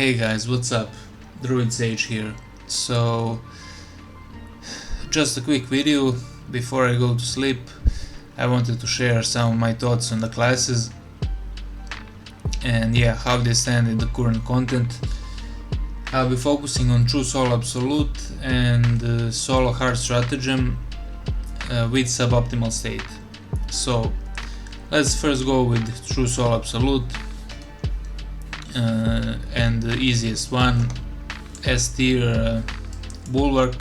Hey guys, what's up? Druid Sage here. So, just a quick video before I go to sleep. I wanted to share some of my thoughts on the classes and how they stand in the current content. I'll be focusing on True Solo Absolute and Solo Hard Stratagem with Suboptimal state. So, let's first go with True Solo Absolute. And the easiest one, S tier Bulwark.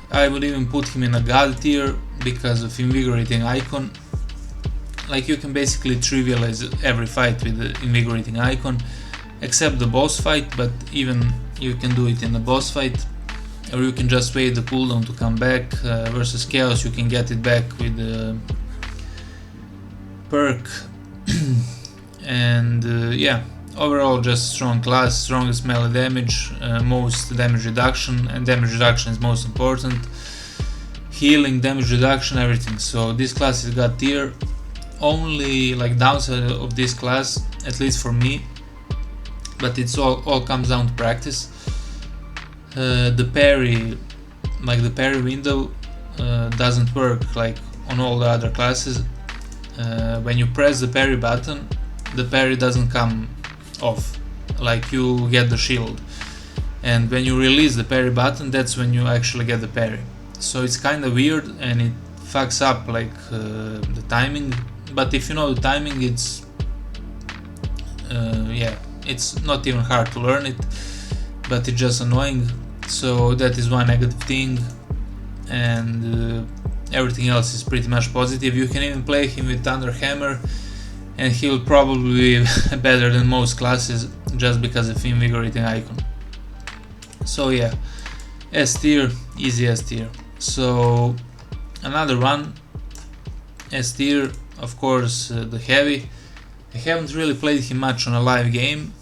I would even put him in a God tier because of Invigorating Icon. Like, you can basically trivialize every fight with the Invigorating Icon except the boss fight, but even you can do it in the boss fight, or you can just wait the cooldown to come back. Versus Chaos you can get it back with the perk. And overall just strong class, strongest melee damage, most damage reduction, and damage reduction is most important. Healing, damage reduction, everything. So this class is God tier. Only downside of this class, at least for me, but it's all comes down to practice. The parry, the parry window doesn't work like on all the other classes. When you press the parry button, the parry doesn't come off, like you get the shield, and when you release the parry button, that's when you actually get the parry. So it's kind of weird and it fucks up the timing, but if you know the timing, it's it's not even hard to learn it, but it's just annoying. So that is one negative thing, and everything else is pretty much positive. You can even play him with Thunder Hammer and he'll probably be better than most classes just because of Invigorating Icon. So S tier, easy S tier. So another one, S tier, of course, the Heavy. I haven't really played him much on a live game.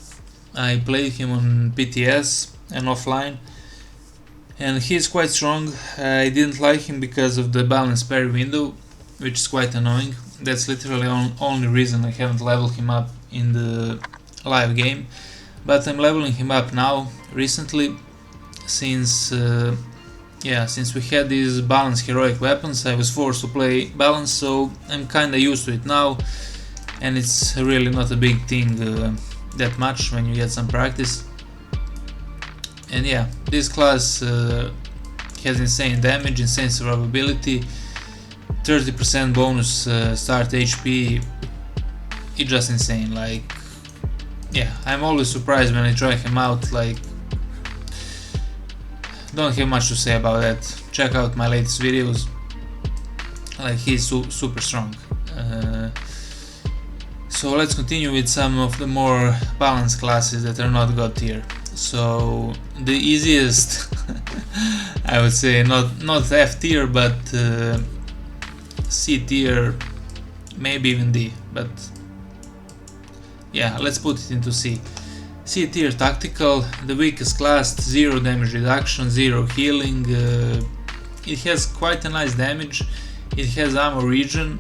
I played him on PTS and offline, and he's quite strong. I didn't like him because of the balanced parry window, which is quite annoying. That's literally the only reason I haven't leveled him up in the live game, but I'm leveling him up now recently, since we had these balanced heroic weapons. I was forced to play balance, so I'm kinda used to it now, and it's really not a big thing that much when you get some practice. And this class has insane damage, insane survivability, 30% bonus start HP. It's just insane. I'm always surprised when I try him out. Don't have much to say about that. Check out my latest videos. He's super strong. So let's continue with some of the more balanced classes that are not God tier. So the easiest, I would say, not F tier, but C tier, maybe even D, but let's put it into C. C tier tactical, the weakest class, 0 damage reduction, 0 healing. It has quite a nice damage, it has ammo regen,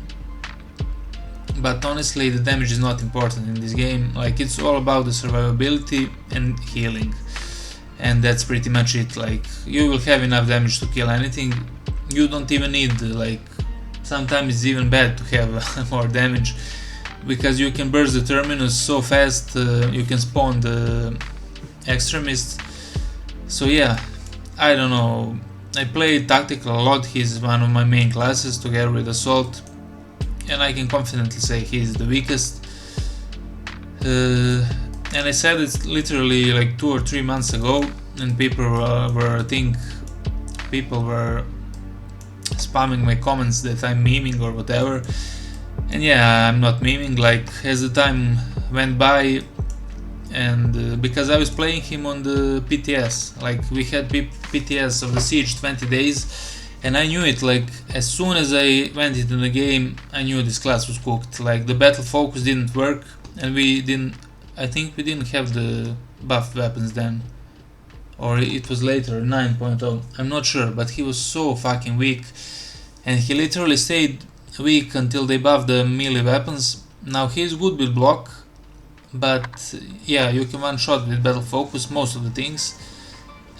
but honestly the damage is not important in this game. It's all about the survivability and healing, and that's pretty much it. You will have enough damage to kill anything. You don't even need sometimes it's even bad to have more damage, because you can burst the terminus so fast. You can spawn the extremist. So I don't know, I play tactical a lot. He's one of my main classes together with assault, and I can confidently say he's the weakest. And I said it literally 2 or 3 months ago, and people were spamming my comments that I'm memeing or whatever. And I'm not memeing. As the time went by, and because I was playing him on the PTS, we had PTS of the Siege 20 days, and I knew it. As soon as I went into the game, I knew this class was cooked. The battle focus didn't work, and I think we didn't have the buffed weapons then, or it was later, 9.0, I'm not sure, but he was so fucking weak, and he literally stayed weak until they buffed the melee weapons. Now he's good with block, but yeah, you can one shot with battle focus most of the things.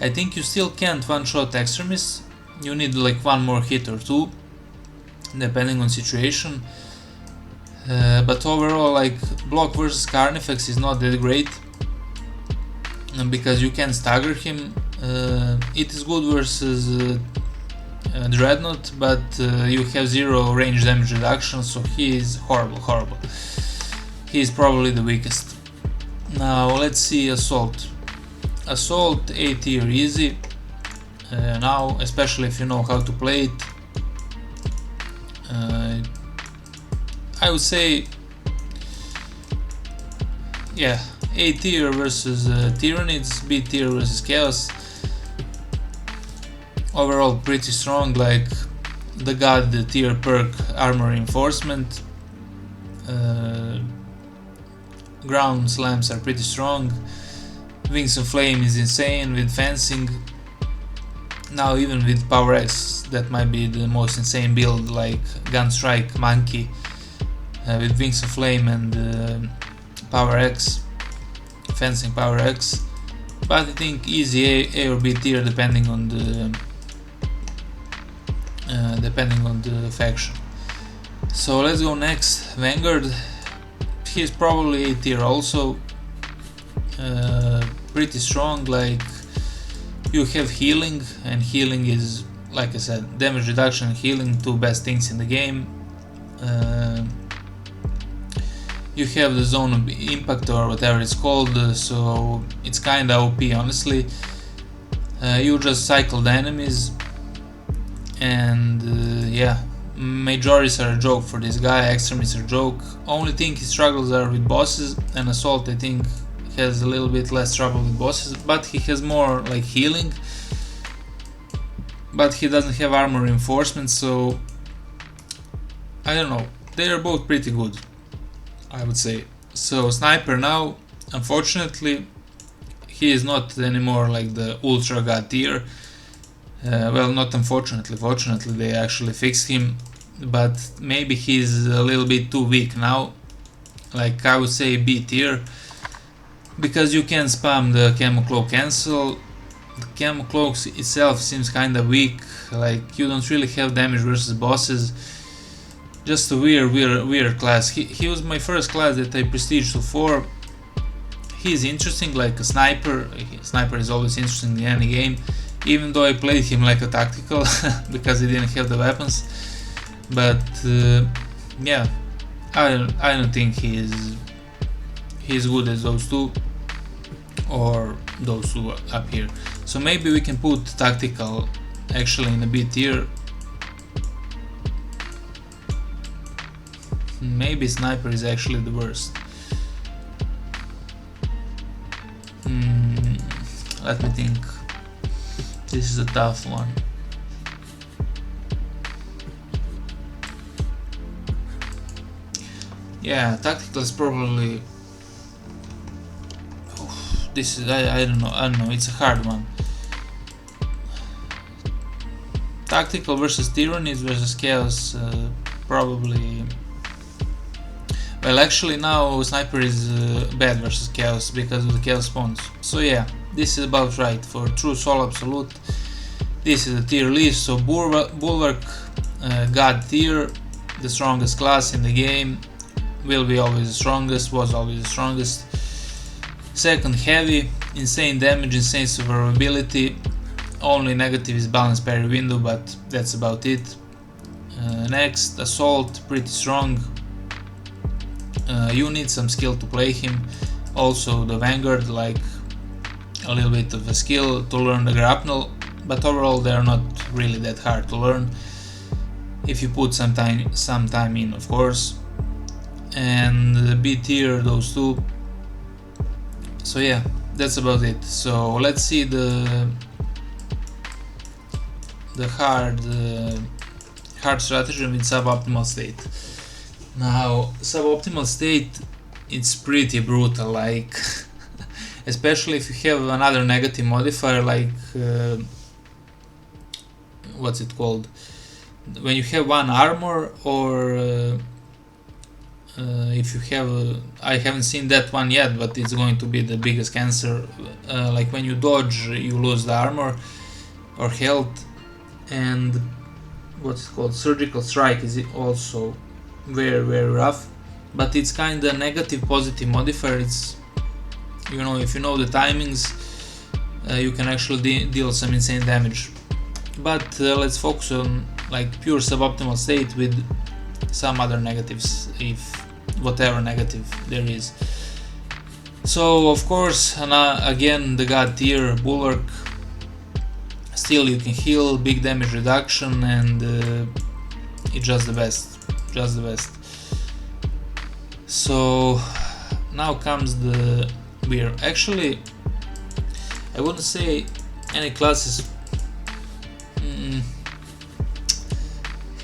I think you still can't one shot extremists. You need like one more hit or two, depending on situation. But overall, like block versus Carnifex is not that great, because you can stagger him. It is good versus Dreadnought, but you have 0 range damage reduction, so he is horrible. He is probably the weakest. Now let's see Assault. Assault A tier easy. Now, especially if you know how to play it. I would say, yeah, A tier versus Tyranids, B tier versus Chaos. Overall pretty strong, like the God tier perk armor reinforcement. Ground slams are pretty strong. Wings of Flame is insane with fencing. Now even with Power X, that might be the most insane build, like Gunstrike Monkey with Wings of Flame and Power X, fencing Power X. But I think easy A or B tier depending on the faction. So let's go next. Vanguard. He's probably A tier also. Pretty strong, like you have healing, and healing is, like I said, damage reduction and healing, two best things in the game. You have the zone of impact or whatever it's called, so it's kinda OP honestly. You just cycle the enemies, and yeah, majorities are a joke for this guy, extremists are a joke. Only thing his struggles are with bosses, and Assault I think has a little bit less trouble with bosses, but he has more like healing, but he doesn't have armor reinforcement, so I don't know, they are both pretty good, I would say. So Sniper now, unfortunately, he is not anymore like the Ultra God tier. Well, not unfortunately, fortunately they actually fixed him, but maybe he's a little bit too weak now. Like I would say B tier, because you can spam the Camo Cloak cancel. The Camo Cloak itself seems kinda weak, like you don't really have damage versus bosses. Just a weird class. He was my first class that I prestige to 4. He's interesting like a sniper. Sniper is always interesting in any game, even though I played him like a tactical because he didn't have the weapons. But yeah, I don't think he's good as those two, or those two up here. So maybe we can put tactical actually in a B tier. Maybe Sniper is actually the worst. Let me think. This is a tough one. Yeah, tactical is probably. This is I don't know. It's a hard one. Tactical versus Tyranids versus Chaos, probably. Well, actually now Sniper is bad versus Chaos because of the Chaos spawns. So yeah, this is about right for true solo absolute. This is a tier list. So Bulwark, God tier, the strongest class in the game, will be always the strongest, was always the strongest. Second, Heavy, insane damage, insane survivability. Only negative is balance parry window, but that's about it. Next, Assault, pretty strong. You need some skill to play him. Also the Vanguard, like a little bit of a skill to learn the grapnel, but overall they're not really that hard to learn if you put some time in, of course. And B tier, those two. So yeah, that's about it. So let's see the hard stratagem with suboptimal state. Now, suboptimal state, it's pretty brutal, like especially if you have another negative modifier, like what's it called? When you have one armor or if you have, I haven't seen that one yet, but it's going to be the biggest cancer. Like when you dodge, you lose the armor or health, and what's it called, surgical strike is also very rough, but it's kind of negative positive modifier. It's, you know, if you know the timings, you can actually deal some insane damage. But let's focus on like pure suboptimal state with some other negatives, if whatever negative there is. So of course, again, the god tier bulwark, still you can heal, big damage reduction, and it's just the best. So now comes the beer. Actually, I wouldn't say any classes.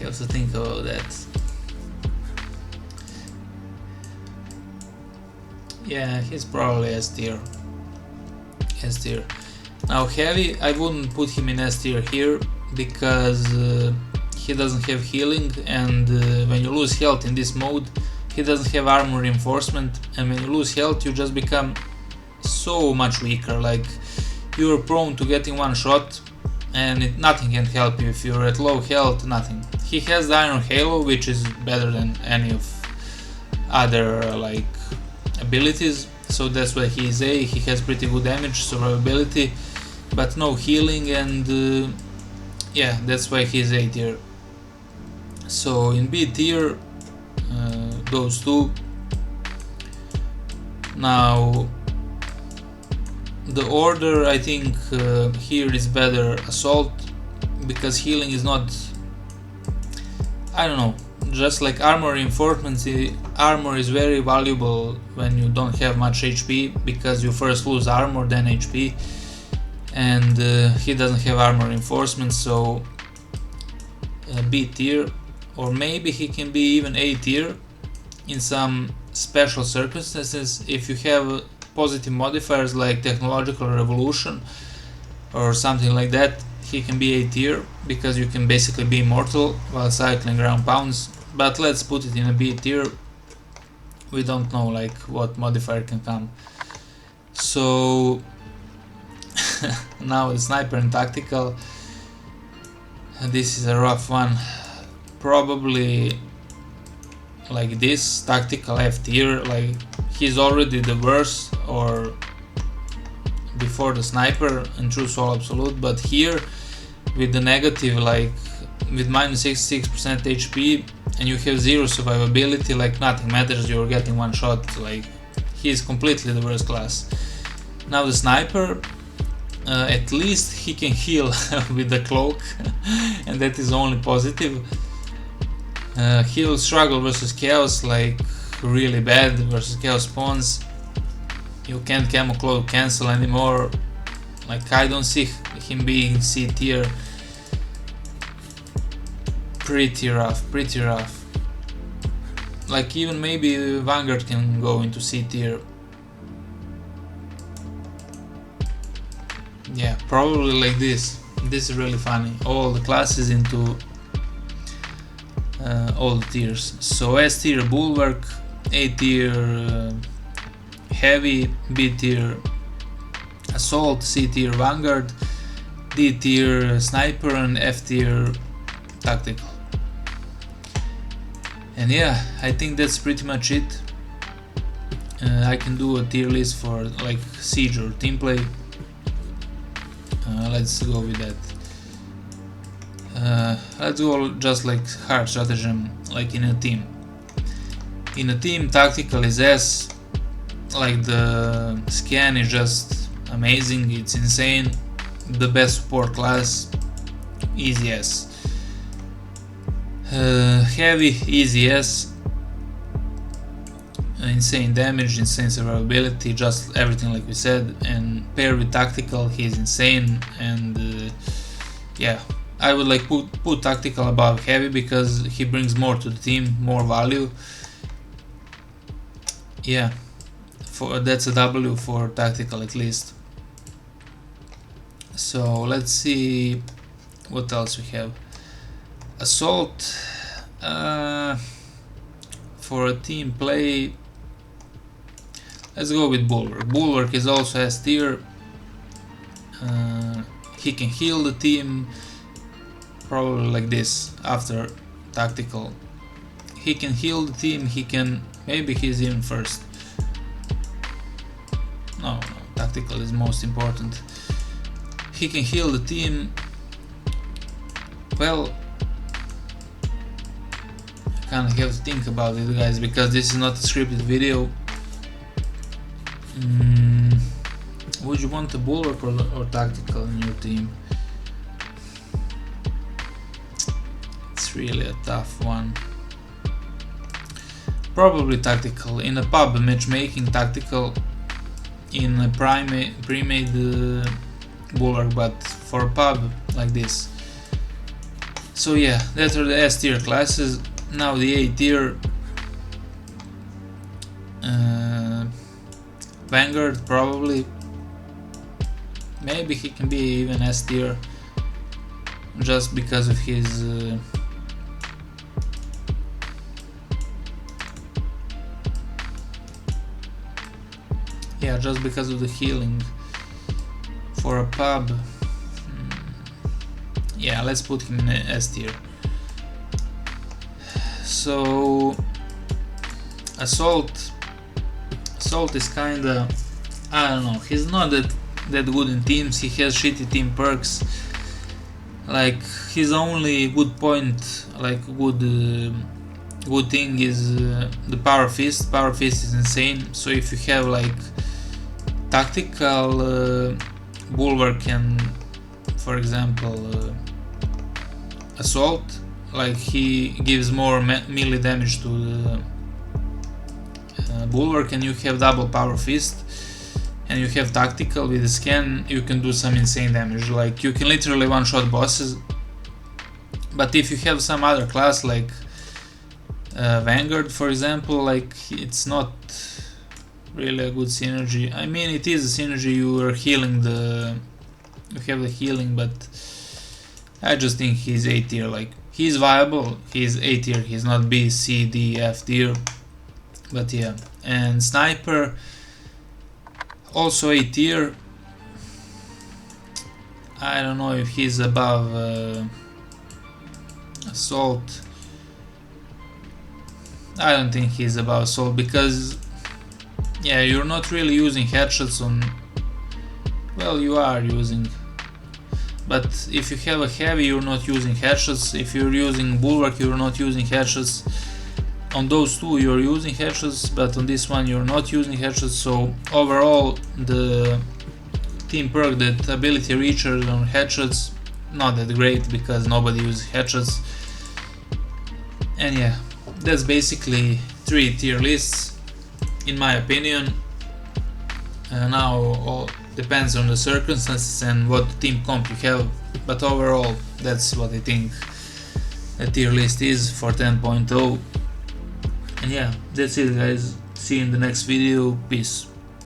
Have to think about that. Yeah, he's probably S tier. Now heavy, I wouldn't put him in S tier here because he doesn't have healing, and when you lose health in this mode, he doesn't have armor reinforcement, and when you lose health, you just become so much weaker. Like, you're prone to getting one shot, and nothing can help you if you're at low health. Nothing. He has the Iron Halo, which is better than any of other like abilities, so that's why he is A. He has pretty good damage, survivability, but no healing, and yeah, that's why he is A tier. So in B tier, those two. Now the order, I think here is better assault, because healing is not, I don't know, just like armor reinforcements. Armor is very valuable when you don't have much HP, because you first lose armor then HP, and he doesn't have armor reinforcements, so B tier, or maybe he can be even A tier in some special circumstances. If you have positive modifiers like technological revolution or something like that, he can be A tier, because you can basically be immortal while cycling ground pounds. But let's put it in a B tier. We don't know like what modifier can come. So now the sniper and tactical. This is a rough one. Probably like this, tactical F tier. Like, he's already the worst, or before the sniper and true soul absolute, but here with the negative, like with minus 66% HP, and you have zero survivability, like nothing matters, you're getting one shot. Like, he's completely the worst class. Now the sniper, at least he can heal with the cloak and that is only positive. He'll struggle versus chaos, like really bad versus chaos spawns. You can't camo cloak cancel anymore. Like, I don't see him being C tier. Pretty rough. Like, even maybe Vanguard can go into C tier. Yeah, probably like this. This is really funny. All the classes into all the tiers. So S tier bulwark, A tier heavy, B tier assault, C tier vanguard, D tier sniper, and F tier tactical. And yeah, I think that's pretty much it. I can do a tier list for like siege or team play. Let's go with that. Let's go just like hard stratagem, like in a team. In a team, tactical is S. Like, the scan is just amazing, it's insane. The best support class, easy S. Heavy, easy S. Insane damage, insane survivability, just everything like we said. And paired with tactical, he's insane. And yeah, I would like put tactical above heavy, because he brings more to the team, more value. Yeah, that's a W for tactical at least. So let's see what else we have. Assault, for a team play, let's go with Bulwark. Bulwark is also S tier. He can heal the team, probably like this after tactical. He can heal the team, he can, maybe he's even first. No, tactical is most important. He can heal the team. Well, I kind of have to think about it, guys, because this is not a scripted video. Would you want a Bulwark or tactical in your team? It's really a tough one. Probably tactical. In a pub, matchmaking, tactical. In a pre-made Bulwark, but for a pub like this. So yeah, that are the S tier classes. Now the A tier. Vanguard, probably. Maybe he can be even S tier, just because of his yeah, just because of the healing for a pub. Yeah, let's put him in S tier. So Assault is kinda, I don't know, he's not that good in teams. He has shitty team perks. Like, his only good point, like good thing is the Power Fist. Power Fist is insane. So if you have like tactical Bulwark and, for example, Assault, like he gives more melee damage to the Bulwark, and you have double Power Fist, and you have tactical with the scan, you can do some insane damage. Like, you can literally one-shot bosses. But if you have some other class like Vanguard, for example, like, it's not really a good synergy. I mean, it is a synergy, you are healing you have the healing, but I just think he's A tier. Like, he's viable, he's A tier, he's not B, C, D, F tier. But yeah, and Sniper, also A tier. I don't know if he's above Assault. I don't think he's above Assault, because yeah, you're not really using headshots on, well, you are using, but if you have a heavy, you're not using headshots. If you're using Bulwark, you're not using headshots. On those two you're using headshots, but on this one you're not using headshots. So overall, the team perk, that ability reacher on headshots, not that great, because nobody uses headshots. And yeah, that's basically 3 tier lists in my opinion. Now all depends on the circumstances and what team comp you have, but overall that's what I think a tier list is for 10.0. And yeah, that's it, guys. See you in the next video. Peace.